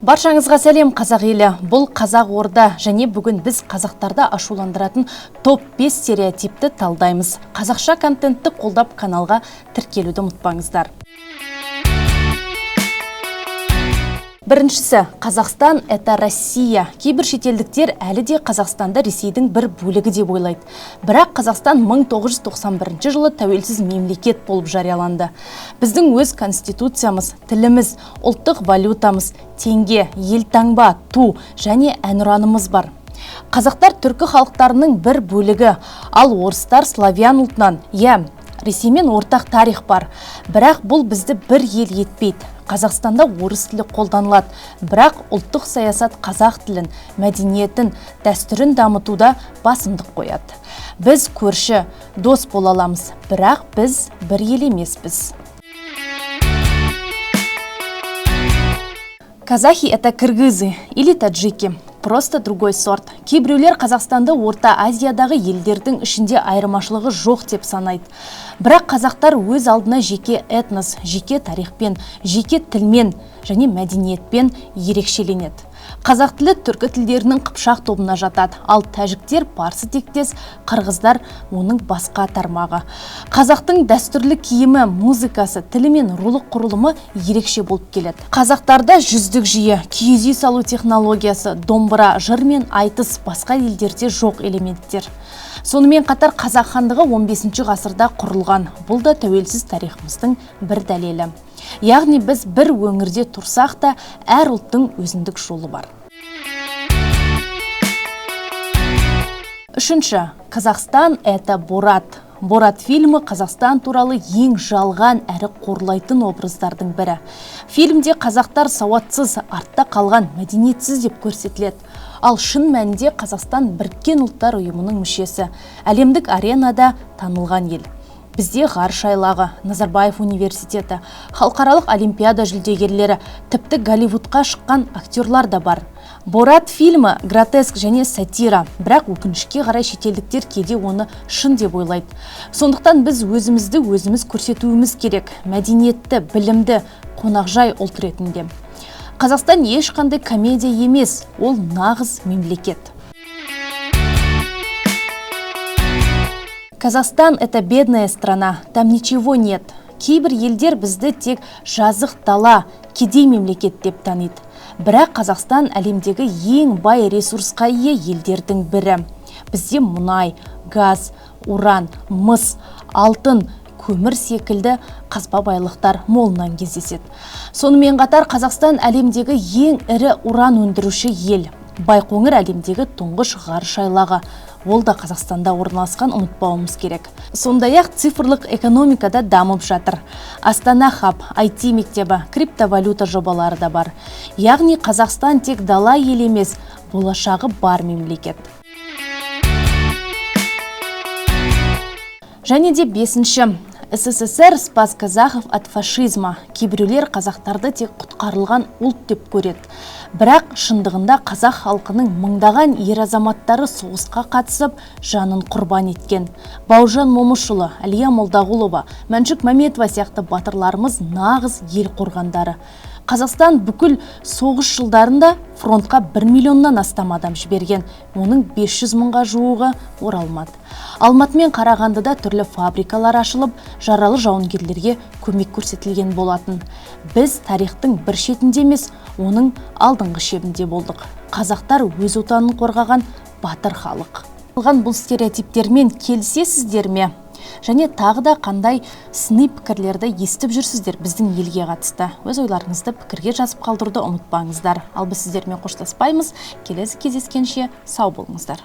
Баршаңызға сәлем, қазақ елі. Бұл Қазақ Орда, және бүгін біз қазақтарды ашуландыратын топ 5 стереотипті талдаймыз. Қазақша контентті қолдап каналға тіркелуді ұмытпаңыздар. Біріншісі, Қазақстан – это Россия. Кейбір шетелдіктер әлі де Қазақстанды Ресейдің бір бөлігі деп ойлайды. Бірақ Қазақстан 1991 жылы тәуелсіз мемлекет болып жарияланды. Біздің өз конституциямыз, тіліміз, ұлттық валютамыз, теңге, елтаңба, ту және әнұранымыз бар. Қазақтар түркі халықтарының бір бөлігі, ал орыстар славян ұлтынан, Ресеймен ортақ тарих бар. Бірақ бұл бізді бір ел етпейді. Қазақстанда орыс тілі қолданылады, бірақ ұлттық саясат қазақ тілін, мәдениетін, дәстүрін дамытуда басымдық қояды. Біз көрші, дос бола аламыз, бірақ біз бір ел емеспіз. Казахи – это кыргызы или таджики. Просто другой сорт. Кейбіреулер Қазақстанды Орта Азиядағы елдердің ішінде айырмашылығы жоқ деп санайды. Бірақ қазақтар өз алдына жеке этнос, жеке тарихпен, жеке тілмен және мәдениетпен ерекшеленеді. Қазақ тілі түркі тілдерінің қыпшақ тобына жатады, ал тәжіктер парсы тектес, қырғыздар оның басқа тармағы. Қазақтың дәстүрлі киімі, музыкасы, тілі мен рулық құрылымы ерекше болып келеді. Қазақтарда жүздік жүйе, киіз үй салу технологиясы, домбыра, жыр мен айтыс басқа елдерде жоқ элементтер. Сонымен қатар Қазақ хандығы 15 ғасырда құрылған. Бұл да тәуелсіз тарихымыздың бір дәлелі. Яғни біз бір өңірде тұрсақ та, әр ұлттың өзіндік жолы бар. Үшінші, Қазақстан – это Борат. Борат фильмі Қазақстан туралы ең жалған әрі қорлайтын образдардың бірі. Фильмде қазақтар сауатсыз, артта қалған, мәдениетсіз деп көрсетіледі. Ал шын мәнінде Қазақстан Біріккен ұлттар ұйымының мүшесі, әлемдік аренада танылған ел. Бізде ғарыш айлағы, Назарбаев университеті, халықаралық олимпиада жүлдегерлері, тіпті Голливудқа шыққан актерлар да бар. Борат фильмі гротеск және сатира, бірақ өкінішке қарай шетелдіктер кейде оны шын деп ойлайды. Сондықтан біз өзімізді өзіміз көрсетуіміз керек, мәдениетті, білімді, қонақжай ұлт ретінде. Қазақстан ешқандай комедия емес, ол нағыз мемлекет. Казахстан – это бедная страна, там ничего нет. Кейбір елдер бізді тек жазық дала, кедей мемлекет деп таниды. Бірақ Қазақстан әлемдегі ең бай ресурсқа ие елдердің бірі. Бізде мұнай, газ, уран, мыс, алтын, көмір секілді қазба байлықтар молынан кездеседі. Сонымен қатар Қазақстан әлемдегі ең ірі уран өндіруші ел. Байқоңыр әлемдегі тұңғыш ғарыш айлағы. Ол да Қазақстанда орналасқан, ұмытпауымыз керек. Сондай-ақ цифрлық экономикада дамып жатыр. Астана хаб, IT мектебі, криптовалюта жобалары да бар. Яғни Қазақстан тек дала ел емес, болашағы бар мемлекет. Және де 5-ші. СССР спас казахов от фашизма. Кейбіреулер қазақтарды тек құтқарылған ұлт деп көреді. Бірақ шындығында қазақ халқының мыңдаған ер азаматтары соғысқа қатысып, жанын құрбан еткен. Бауыржан Момышұлы, Әлия Молдағұлова, Мәншүк Мәметова сияқты батырларымыз нағыз ел қорғандары. Қазақстан бүкіл соғыс жылдарында фронтқа 1 миллионнан астам адам жіберген, оның 500 мыңға жуығы оралмады. Алматы мен Қарағандыда түрлі фабрикалар ашылып, жаралы жауынгерлерге көмек көрсетілген болатын. Біз тарихтың бір шетінде емес, оның алдыңғы шебінде болдық. Қазақтар өз отанын қорғаған батыр халық. Бұл стереотиптермен келісесіздер ме? Және тағы да қандай сыни пікірлерді естіп жүрсіздер біздің елге қатысты. Өз ойларыңызды пікірге жазып қалдыруды ұмытпаңыздар. Ал біз сіздермен қоштаспаймыз. Келесі кездескенше сау болыңыздар.